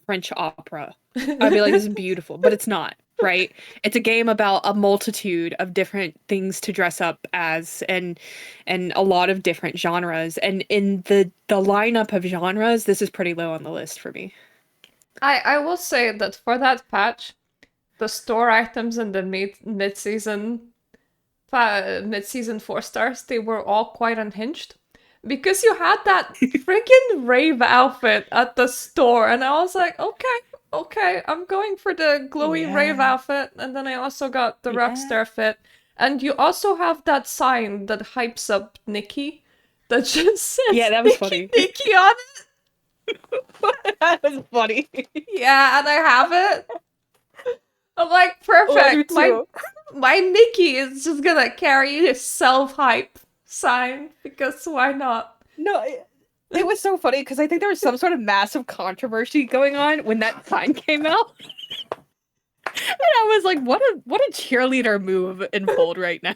French opera, I'd be like, this is beautiful, but it's not, right? It's a game about a multitude of different things to dress up as and a lot of different genres. And in the lineup of genres, this is pretty low on the list for me. I will say that for that patch, the store items in the mid season 4 stars, they were all quite unhinged because you had that freaking rave outfit at the store, and I was like, okay, I'm going for the glowy rave Yeah. outfit, and then I also got the Yeah. rockstar fit, and you also have that sign that hypes up Nikki that just Yeah, says that was Nikki funny. Nikki on it. That was funny. Yeah, and I have it. I'm like, Oh, I do perfect. My too. my Nikki is just gonna carry his self-hype sign because why not? No, it was so funny because I think there was some sort of massive controversy going on when that sign came out. And I was like, what a cheerleader move in Fold right now.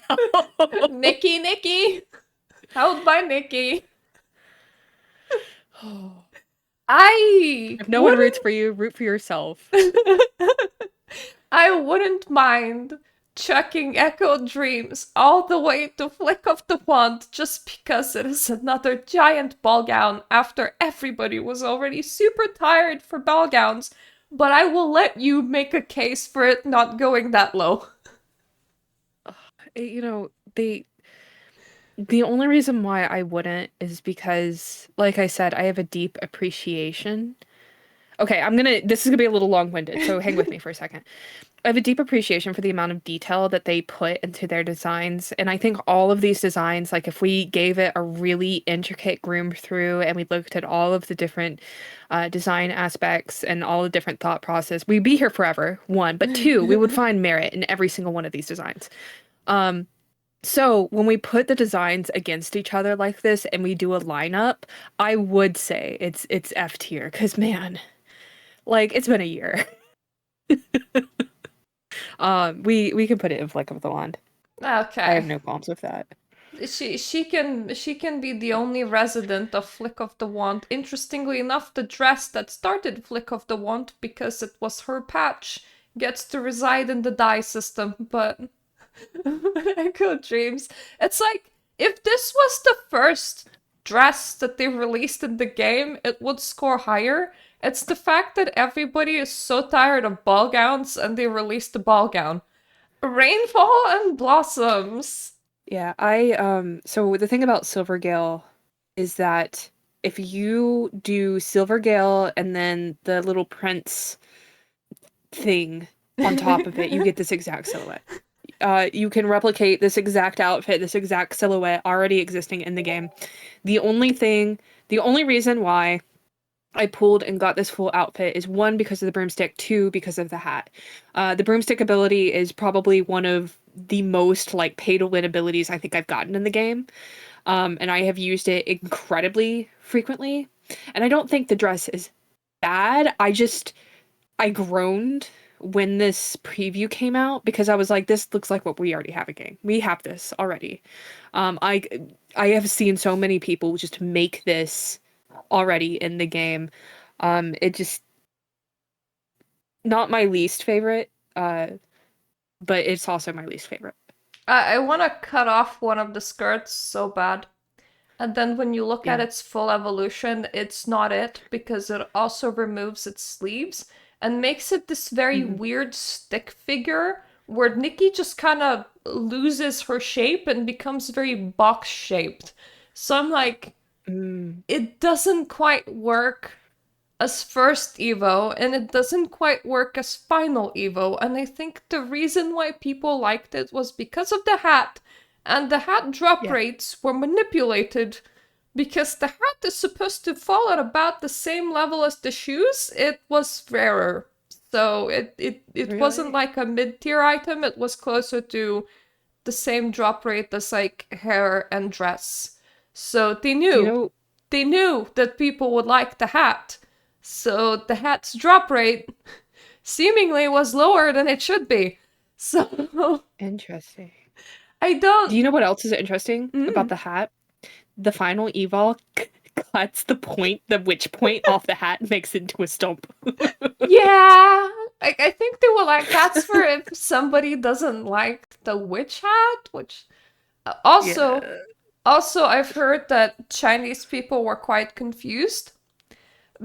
Nikki, Nikki, held by Nikki. I If no one roots wouldn't for you, root for yourself. I wouldn't mind chucking Echo Dreams all the way to Flick of the Wand just because it is another giant ball gown after everybody was already super tired for ball gowns, but I will let you make a case for it not going that low. You know, the only reason why I wouldn't is because, like I said, I have a deep appreciation Okay, this is gonna be a little long-winded, so hang with me for a second. I have a deep appreciation for the amount of detail that they put into their designs. And I think all of these designs, like if we gave it a really intricate groom through and we looked at all of the different design aspects and all the different thought process, we'd be here forever, one. But two, we would find merit in every single one of these designs. Um, so when we put the designs against each other like this and we do a lineup, I would say it's F tier. Because man, like it's been a year. We can put it in Flick of the Wand. I have Okay. no qualms with that. She can be the only resident of Flick of the Wand. Interestingly enough, the dress that started Flick of the Wand because it was her patch gets to reside in the die system, but Echo Dreams. It's like if this was the first dress that they released in the game, it would score higher. It's the fact that everybody is so tired of ball gowns and they released the ball gown. Rainfall and Blossoms. Yeah, so the thing about Silvergale is that if you do Silvergale and then the little prince thing on top of it, you get this exact silhouette. You can replicate this exact outfit, this exact silhouette already existing in the game. The only reason why I pulled and got this full outfit is one, because of the broomstick, two, because of the hat. The broomstick ability is probably one of the most like pay to win abilities I think I've gotten in the game. And I have used it incredibly frequently. And I don't think the dress is bad. I groaned when this preview came out because I was like, this looks like what we already have a game. We have this already. Um, I I have seen so many people just make this already in the game. It just not my least favorite, but it's also my least favorite. I want to cut off one of the skirts so bad. And then when you look at Yeah. its full evolution, it's not it because it also removes its sleeves and makes it this very Hmm. weird stick figure where Nikki just kind of loses her shape and becomes very box shaped. So I'm like, Mm. it doesn't quite work as first Evo, and it doesn't quite work as final Evo. And I think the reason why people liked it was because of the hat, and the hat drop Yeah. rates were manipulated because the hat is supposed to fall at about the same level as the shoes. It was rarer. So it wasn't Really? like a mid-tier item, it was closer to the same drop rate as like hair and dress. So Do you know? they knew that people would like the hat. So the hat's drop rate seemingly was lower than it should be. So Interesting. I Do don't. you know what else is interesting about Mm, the hat? The final evol cuts the witch point off the hat and makes it into a stump. yeah, I think they were like that's for if somebody doesn't like the witch hat, which also Yeah. also I've heard that Chinese people were quite confused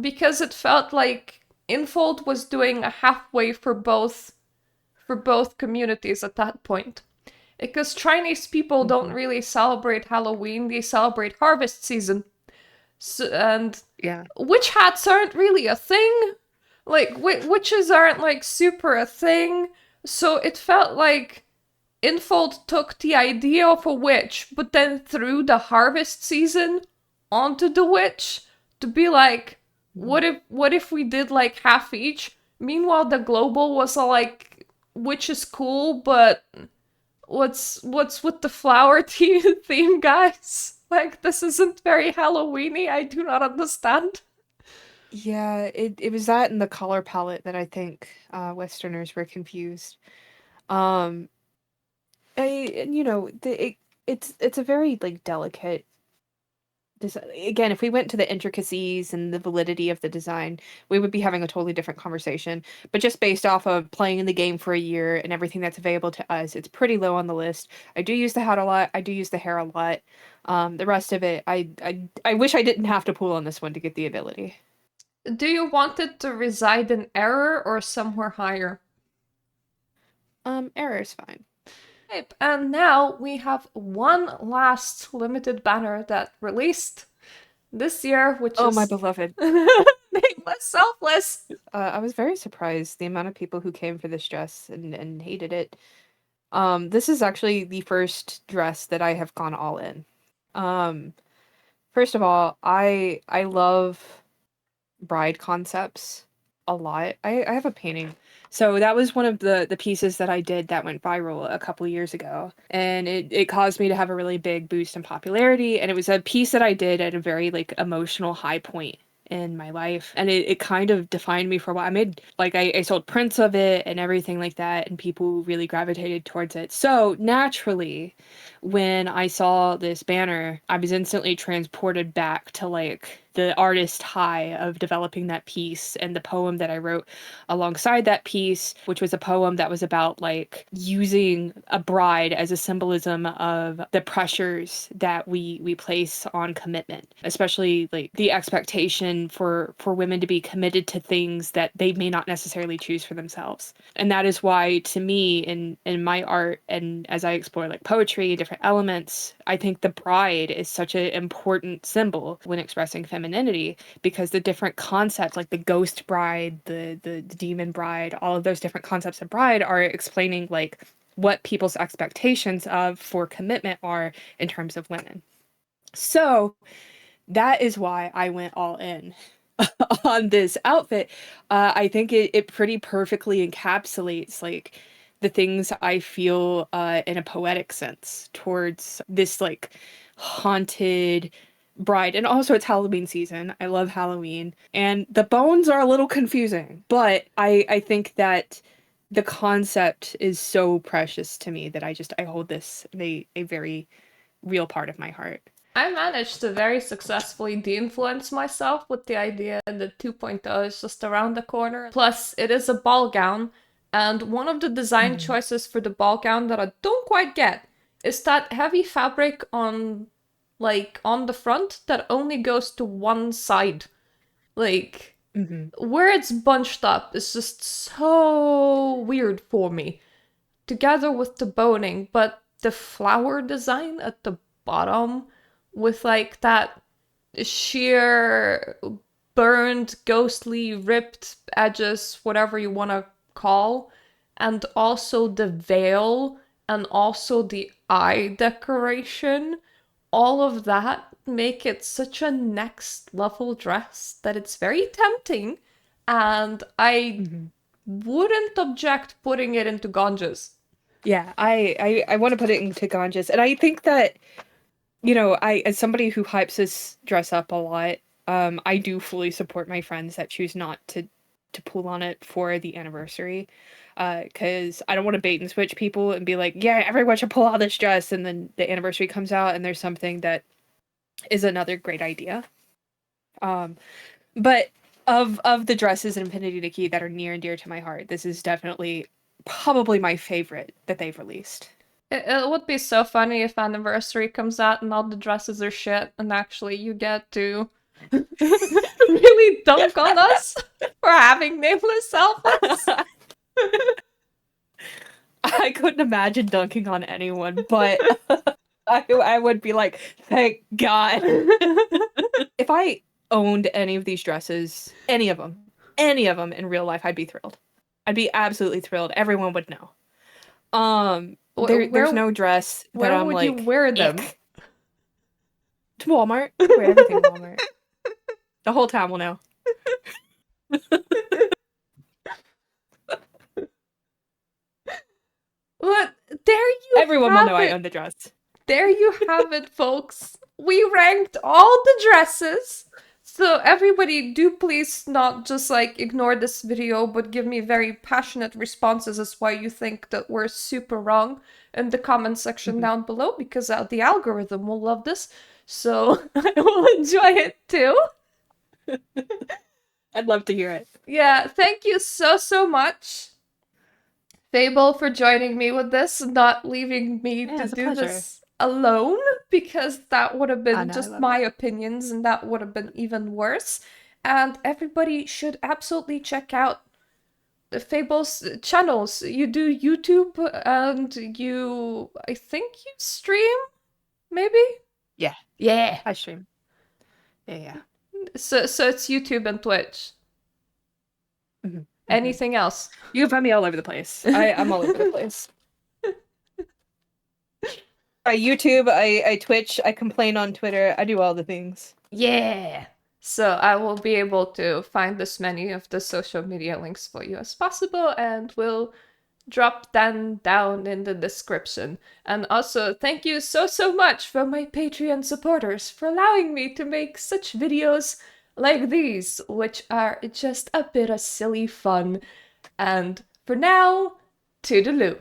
because it felt like Infold was doing a halfway for both communities at that point. Because Chinese people don't Hmm. really celebrate Halloween, they celebrate harvest season. So, and Yeah. witch hats aren't really a thing. Like, witches aren't like super a thing. So it felt like Infold took the idea of a witch, but then threw the harvest season onto the witch to be like, Mhm. what if we did like half each? Meanwhile, the global was all like, witch is cool, but what's with the flower theme, guys? Like this isn't very Halloweeny. I do not understand. Yeah, it was that and the color palette that I think Westerners were confused. Um, and you know, it's a very like delicate. Again, if we went to the intricacies and the validity of the design, we would be having a totally different conversation. But just based off of playing in the game for a year and everything that's available to us, it's pretty low on the list. I do use the hat a lot. I do use the hair a lot. The rest of it, I wish I didn't have to pull on this one to get the ability. Do you want it to reside in error or somewhere higher? Error is fine. Yep. And now we have one last limited banner that released this year, which Oh, my is beloved. Nameless, selfless. I was very surprised the amount of people who came for this dress and hated it. This is actually the first dress that I have gone all in. Um, First of all, I love bride concepts a lot. I have a painting. So that was one of the pieces that I did that went viral a couple years ago. And it caused me to have a really big boost in popularity. And it was a piece that I did at a very like emotional high point in my life. And it kind of defined me for a while. I made like I sold prints of it and everything like that, and people really gravitated towards it. So naturally, when I saw this banner, I was instantly transported back to like the artist high of developing that piece and the poem that I wrote alongside that piece, which was a poem that was about like using a bride as a symbolism of the pressures that we place on commitment, especially like the expectation for women to be committed to things that they may not necessarily choose for themselves. And that is why to me in my art and as I explore like poetry, different elements, I think the bride is such an important symbol when expressing femininity, because the different concepts like the ghost bride, the demon bride, all of those different concepts of bride are explaining like what people's expectations of for commitment are in terms of women. So that is why I went all in on this outfit. I think it pretty perfectly encapsulates like the things I feel in a poetic sense towards this like haunted bride. And also it's Halloween season. I love Halloween. And the bones are a little confusing, but I think that the concept is so precious to me that I hold this in a very real part of my heart. I managed to very successfully de-influence myself with the idea that 2.0 is just around the corner. Plus, it is a ball gown, and one of the design Mhm. choices for the ball gown that I don't quite get is that heavy fabric on on the front that only goes to one side. Like Mhm. where it's bunched up is just so weird for me together with the boning, but the flower design at the bottom with like that sheer burned, ghostly, ripped edges, whatever you want to call, and also the veil and also the eye decoration, all of that make it such a next level dress that it's very tempting, and I Mhm. wouldn't object putting it into Ganges. Yeah, I want to put it into Ganges, and I think that I as somebody who hypes this dress up a lot, I do fully support my friends that choose not to pull on it for the anniversary, because I don't want to bait and switch people and be like, yeah, everyone should pull out this dress, and then the anniversary comes out and there's something that is another great idea. Um, but of the dresses in Infinity Nikki that are near and dear to my heart, this is definitely probably my favorite that they've released. It would be so funny if Anniversary comes out and all the dresses are shit, and actually you get to really dunk on us for having nameless selfless. I couldn't imagine dunking on anyone, but I would be like, thank God. If I owned any of these dresses, any of them in real life, I'd be thrilled. I'd be absolutely thrilled. Everyone would know. There's where no dress that where I'm would you like, wear them? ick. To Walmart. Wear everything Walmart. The whole town will know. But there you Everyone will know have I it. own the dress. There you have it, folks. We ranked all the dresses. So everybody do please not just like ignore this video, but give me very passionate responses as why you think that we're super wrong in the comment section Mhm. down below, because the algorithm will love this. So I will enjoy it too. I'd love to hear it. Yeah, thank you so much, Fable, for joining me with this and not leaving me Yeah, to it's a do pleasure. this alone, because that would have I been know, I just love my it. opinions and that would have been even worse. And everybody should absolutely check out Fable's channels. You do YouTube and I think you stream, maybe? Yeah, Yeah. I stream. Yeah, yeah. So it's YouTube and Twitch. Mhm. Anything else? You can find me all over the place. I'm all over the place. I YouTube, I Twitch, I complain on Twitter. I do all the things. Yeah. So I will be able to find as many of the social media links for you as possible, and will drop them down in the description. And also, thank you so much for my Patreon supporters for allowing me to make such videos like these, which are just a bit of silly fun. And for now, toodaloo.